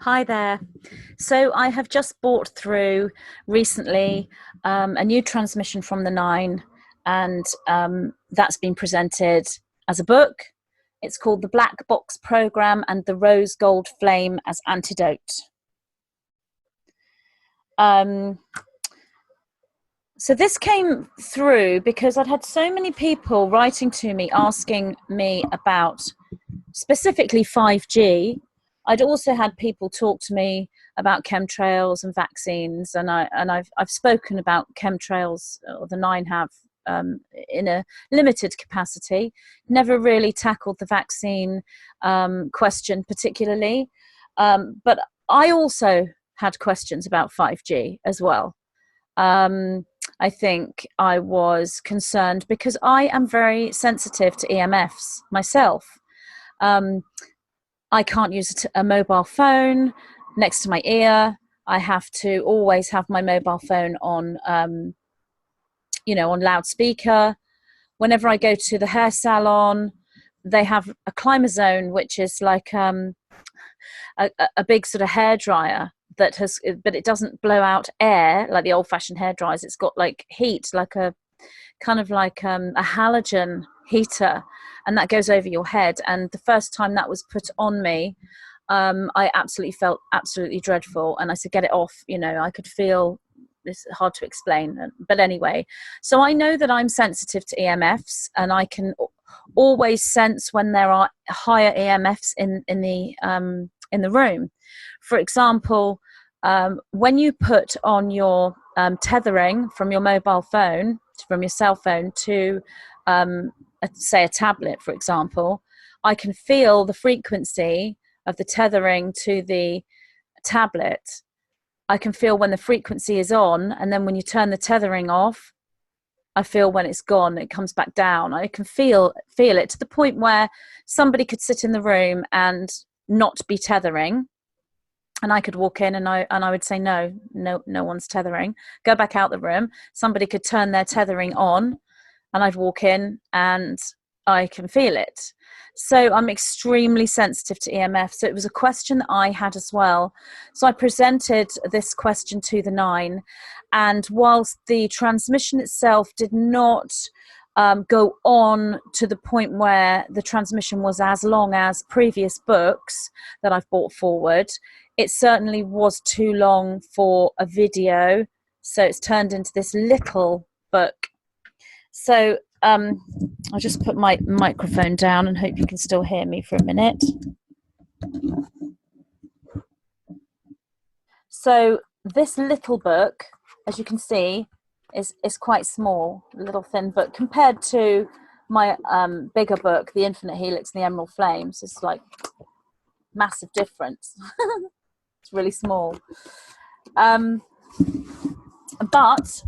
Hi there. So I have just bought through recently a new transmission from the Nine, and that's been presented as a book. It's called The Black Box Program and the Rose Gold Flame as Antidote. Um, so this came through because I'd had so many people writing to me asking me about specifically 5G. I'd also had people talk to me about chemtrails and vaccines, and I've spoken about chemtrails, or the Nine have, in a limited capacity. Never really tackled the vaccine question particularly, but I also had questions about 5G as well. I think I was concerned because I am very sensitive to EMFs myself. Um, I can't use a mobile phone next to my ear. I have to always have my mobile phone on, on loudspeaker. Whenever I go to the hair salon, they have a climber zone, which is like a big sort of hair dryer that has, but it doesn't blow out air like the old-fashioned hair dryers. It's got like heat, like a kind of like a halogen heater, and that goes over your head. And the first time that was put on me, I absolutely felt absolutely dreadful, and I said, get it off. I could feel this, hard to explain, but anyway. So I know that I'm sensitive to EMFs, and I can always sense when there are higher EMFs in the room. For example, when you put on your tethering from your mobile phone, from your cell phone to, say, a tablet, for example, I can feel the frequency of the tethering to the tablet. I can feel when the frequency is on, and then when you turn the tethering off, I feel when it's gone, it comes back down. I can feel it to the point where somebody could sit in the room and not be tethering, and I could walk in and I would say, no one's tethering. Go back out the room. Somebody could turn their tethering on, and I'd walk in and I can feel it. So I'm extremely sensitive to EMF. So it was a question that I had as well. So I presented this question to the Nine, and whilst the transmission itself did not go on to the point where the transmission was as long as previous books that I've brought forward, it certainly was too long for a video. So it's turned into this little book. So I'll just put my microphone down and hope you can still hear me for a minute. So this little book, as you can see, is quite small, a little thin book compared to my bigger book, The Infinite Helix and the Emerald Flames. It's like massive difference. It's really small. But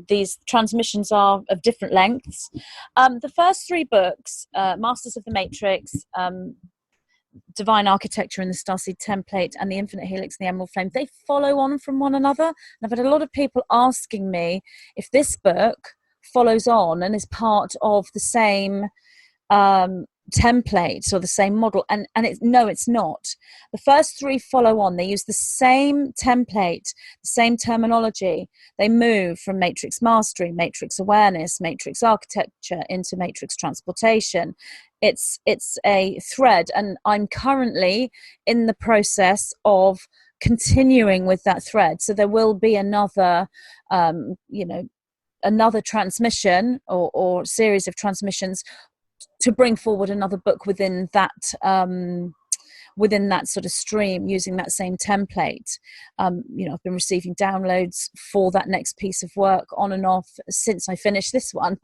these transmissions are of different lengths. The first three books, Masters of the Matrix, Divine Architecture in the Starseed Template, and The Infinite Helix and the Emerald Flame, they follow on from one another. And I've had a lot of people asking me if this book follows on and is part of the same template or the same model, and no, it's not. The first three follow on. They use the same template, the same terminology. They move from matrix mastery, matrix awareness, matrix architecture into matrix transportation. It's a thread, and I'm currently in the process of continuing with that thread. So there will be another another transmission or series of transmissions to bring forward another book within that sort of stream, using that same template. I've been receiving downloads for that next piece of work on and off since I finished this one.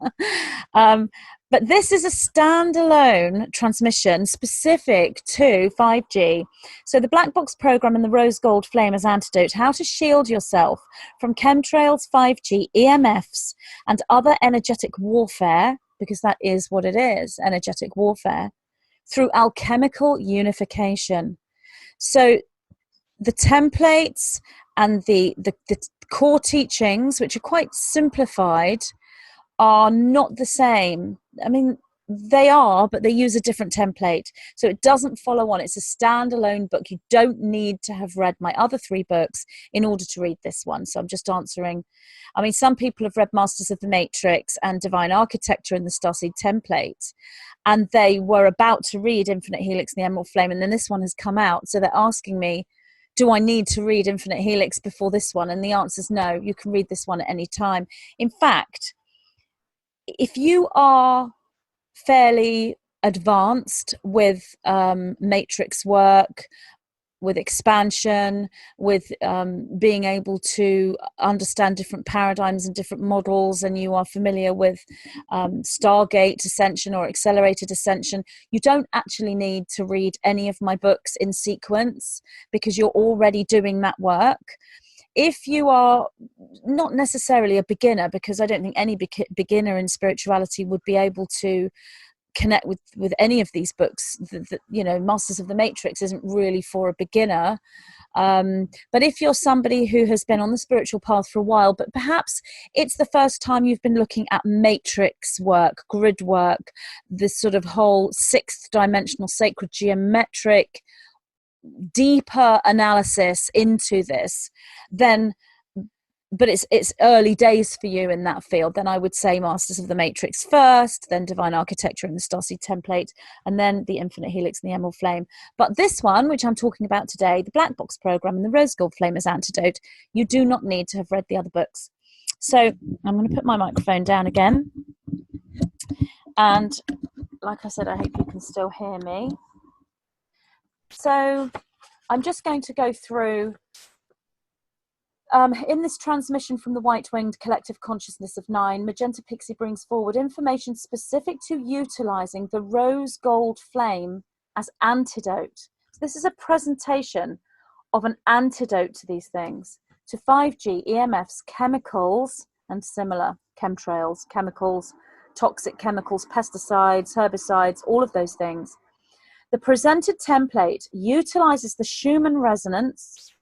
But this is a standalone transmission specific to 5G. So the Black Box Program and the Rose Gold Flame as Antidote: how to shield yourself from chemtrails, 5G, EMFs, and other energetic warfare, because that is what it is, energetic warfare, through alchemical unification. So the templates and the core teachings, which are quite simplified, are not the same. I mean, They are, but they use a different template. So it doesn't follow on. It's a standalone book. You don't need to have read my other 3 books in order to read this one. So I'm just answering. I mean, some people have read Masters of the Matrix and Divine Architecture in the Starseed template, and they were about to read Infinite Helix and the Emerald Flame, and then this one has come out. So they're asking me, do I need to read Infinite Helix before this one? And the answer is no. You can read this one at any time. In fact, if you are fairly advanced with matrix work, with expansion, with being able to understand different paradigms and different models, and you are familiar with Stargate Ascension or Accelerated Ascension, you don't actually need to read any of my books in sequence because you're already doing that work. If you are not necessarily a beginner, because I don't think any beginner in spirituality would be able to connect with any of these books, you know, Masters of the Matrix isn't really for a beginner. But if you're somebody who has been on the spiritual path for a while, but perhaps it's the first time you've been looking at matrix work, grid work, this sort of whole 6th dimensional sacred geometric deeper analysis into this, then, but it's early days for you in that field, then I would say Masters of the Matrix first, then Divine Architecture and the Starseed template, and then the Infinite Helix and the Emerald Flame. But this one, which I'm talking about today, the Black Box Program and the Rose Gold Flame as Antidote, you do not need to have read the other books. So I'm going to put my microphone down again. And like I said, I hope you can still hear me. So I'm just going to go through, in this transmission from the White-Winged Collective Consciousness of 9, Magenta Pixie brings forward information specific to utilizing the Rose Gold Flame as antidote. So this is a presentation of an antidote to these things, to 5G, EMFs, chemicals, and similar chemtrails, chemicals, toxic chemicals, pesticides, herbicides, all of those things. The presented template utilizes the Schumann resonance,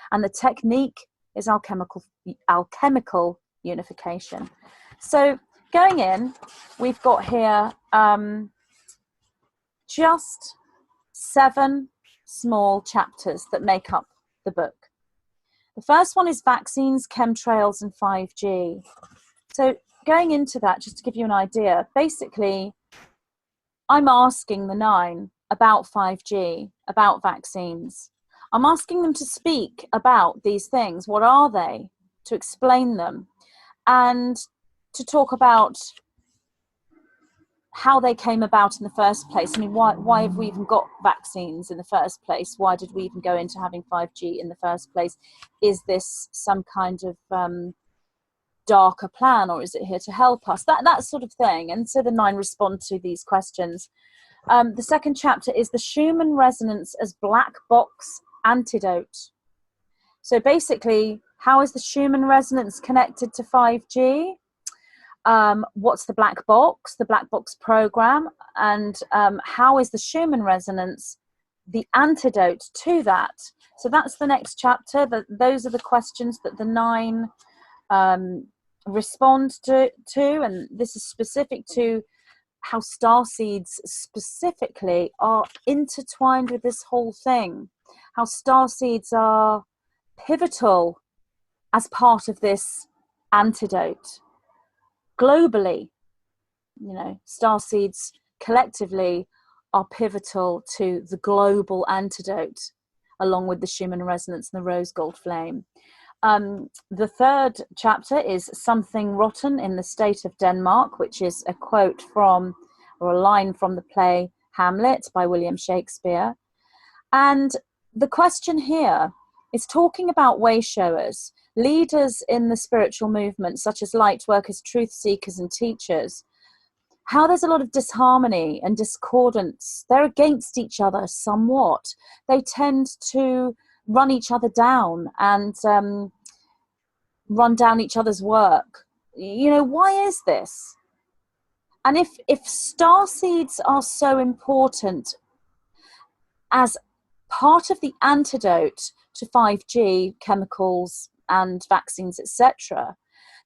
and the technique is alchemical unification. So going in, we've got here just 7 small chapters that make up the book. The first one is vaccines, chemtrails, and 5G. So going into that, just to give you an idea, basically, I'm asking the 9 about 5G, about vaccines. I'm asking them to speak about these things. What are they? To explain them and to talk about how they came about in the first place. I mean, why have we even got vaccines in the first place? Why did we even go into having 5G in the first place? Is this some kind of darker plan, or is it here to help us? That sort of thing. And so the 9 respond to these questions. The second chapter is the Schumann resonance as black box antidote. So basically, how is the Schumann resonance connected to 5G? What's the black box program, and how is the Schumann resonance the antidote to that? So that's the next chapter. Those are the questions that the 9 respond to, and this is specific to how starseeds specifically are intertwined with this whole thing, how starseeds are pivotal as part of this antidote. Globally, you know, starseeds collectively are pivotal to the global antidote, along with the Schumann resonance and the rose gold flame. The third chapter is Something Rotten in the State of Denmark, which is a quote from, or a line from the play Hamlet by William Shakespeare. And the question here is talking about way showers, leaders in the spiritual movement, such as light workers, truth seekers, and teachers, how there's a lot of disharmony and discordance. They're against each other somewhat. They tend to run each other down and run down each other's work. You know, why is this? And if starseeds are so important as part of the antidote to 5G, chemicals and vaccines, etc.,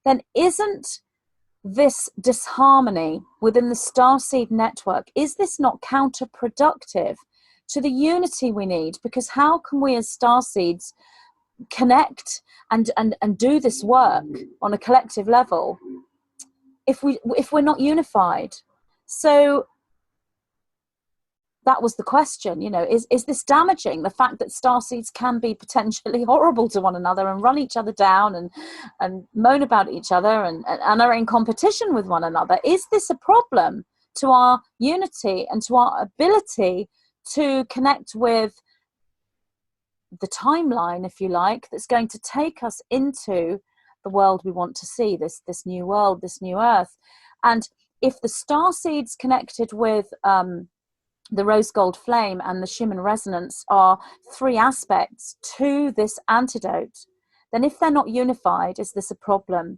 then isn't this disharmony within the Starseed network, is this not counterproductive to the unity we need? Because how can we as Starseeds connect and do this work on a collective level if we're not unified? So that was the question, you know, is this damaging, the fact that starseeds can be potentially horrible to one another and run each other down and moan about each other and are in competition with one another? Is this a problem to our unity and to our ability to connect with the timeline, if you like, that's going to take us into the world we want to see, this new world, this new earth? And if the starseeds connected with the rose gold flame and the Schumann resonance are three aspects to this antidote, then if they're not unified, is this a problem?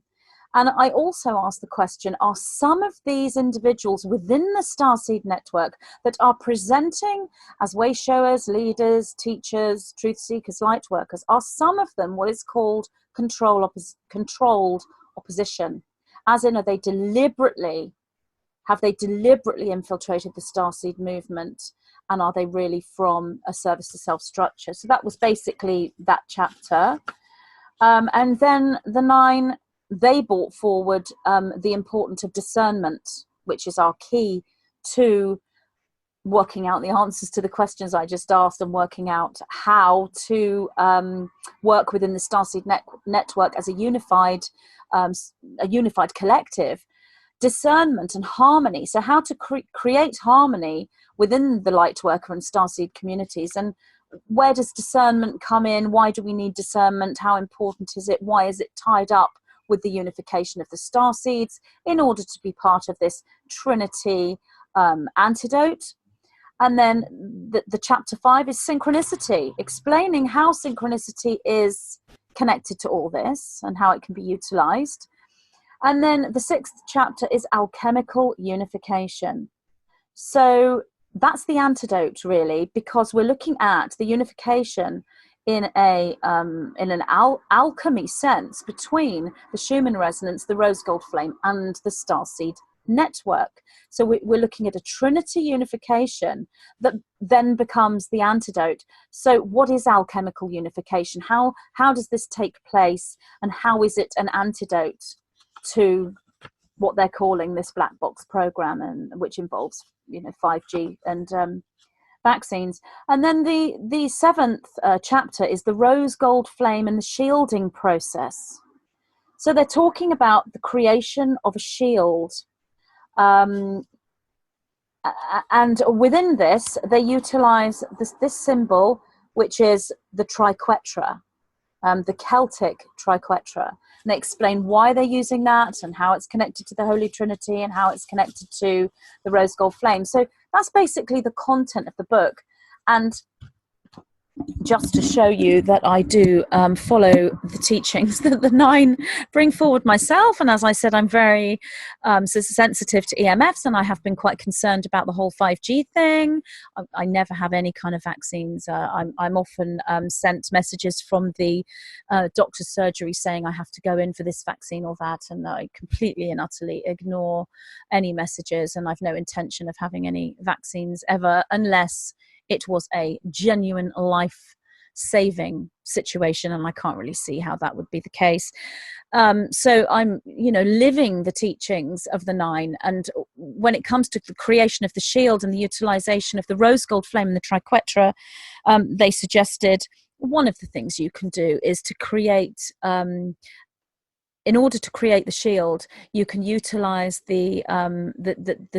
And I also ask the question, are some of these individuals within the Starseed network that are presenting as way showers, leaders, teachers, truth seekers, light workers, are some of them what is called controlled opposition? As in, have they deliberately infiltrated the Starseed movement, and are they really from a service to self structure? So that was basically that chapter. And then the 9, they brought forward the importance of discernment, which is our key to working out the answers to the questions I just asked and working out how to work within the Starseed network as a unified collective. Discernment and harmony. So how to create harmony within the Lightworker and Starseed communities, and where does discernment come in? Why do we need discernment? How important is it? Why is it tied up with the unification of the Starseeds in order to be part of this Trinity antidote? And then the chapter 5 is synchronicity, explaining how synchronicity is connected to all this and how it can be utilized. And then the 6th chapter is alchemical unification. So that's the antidote, really, because we're looking at the unification in an alchemy sense between the Schumann resonance, the rose gold flame, and the Starseed network. So we're looking at a trinity unification that then becomes the antidote. So what is alchemical unification? How does this take place, and how is it an antidote to what they're calling this black box program, and which involves 5G and vaccines? And then the 7th chapter is the rose gold flame and the shielding process. So they're talking about the creation of a shield, and within this they utilize this symbol, which is the triquetra, the Celtic triquetra. And they explain why they're using that and how it's connected to the Holy Trinity and how it's connected to the rose gold flame. So that's basically the content of the book. And just to show you that I do follow the teachings that the 9 bring forward myself. And as I said, I'm very sensitive to EMFs, and I have been quite concerned about the whole 5G thing. I never have any kind of vaccines. I'm often sent messages from the doctor's surgery saying I have to go in for this vaccine or that, and I completely and utterly ignore any messages, and I've no intention of having any vaccines ever, unless it was a genuine life-saving situation, and I can't really see how that would be the case. So I'm, living the teachings of the 9. And when it comes to the creation of the shield and the utilization of the rose gold flame and the triquetra, they suggested one of the things you can do is to create in order to create the shield, you can utilize the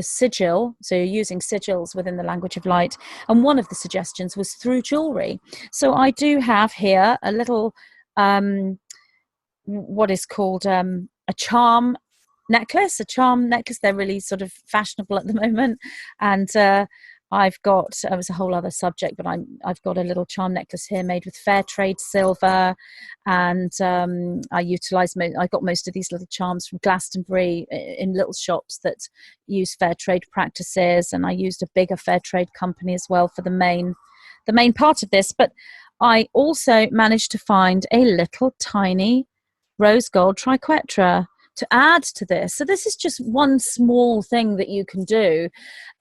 sigil. So you're using sigils within the language of light. And one of the suggestions was through jewelry. So I do have here a little, what is called a charm necklace. They're really sort of fashionable at the moment. And I've got, it was a whole other subject, but I've got a little charm necklace here made with fair trade silver, and I got most of these little charms from Glastonbury in little shops that use fair trade practices, and I used a bigger fair trade company as well for the main part of this. But I also managed to find a little tiny rose gold triquetra, to add to this. So this is just one small thing that you can do.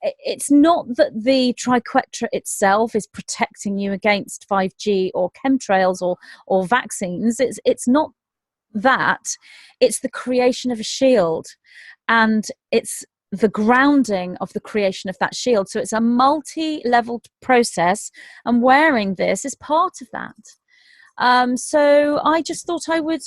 It's not that the triquetra itself is protecting you against 5G or chemtrails or vaccines. It's not that. It's the creation of a shield, and it's the grounding of the creation of that shield. So it's a multi-leveled process, and wearing this is part of that. So I just thought I would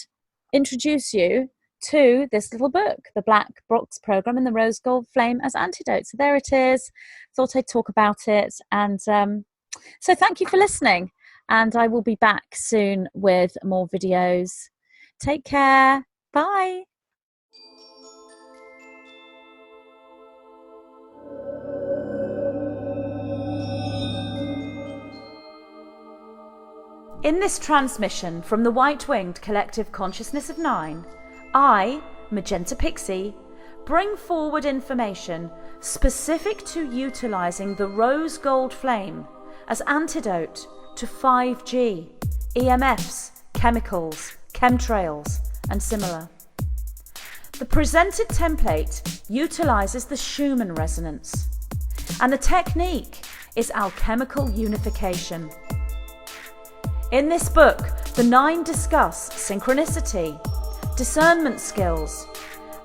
introduce you to this little book, The Black Box Program and the Rose Gold Flame as Antidote. So there it is. Thought I'd talk about it. And so thank you for listening. And I will be back soon with more videos. Take care. Bye. In this transmission from the White-Winged Collective Consciousness of Nine, I, Magenta Pixie, bring forward information specific to utilising the rose gold flame as antidote to 5G, EMFs, chemicals, chemtrails, and similar. The presented template utilises the Schumann resonance, and the technique is alchemical unification. In this book, the Nine discuss synchronicity, discernment skills,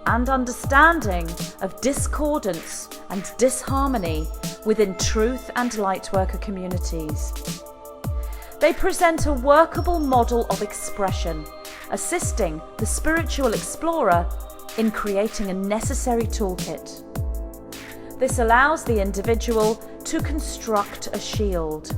and understanding of discordance and disharmony within truth and lightworker communities. They present a workable model of expression, assisting the spiritual explorer in creating a necessary toolkit. This allows the individual to construct a shield,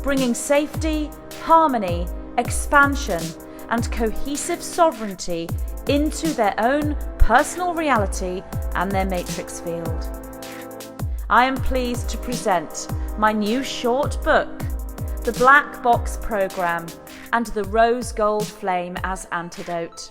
bringing safety, harmony, expansion, and cohesive sovereignty into their own personal reality and their matrix field. I am pleased to present my new short book, The Black Box Program and the Rose Gold Flame as Antidote.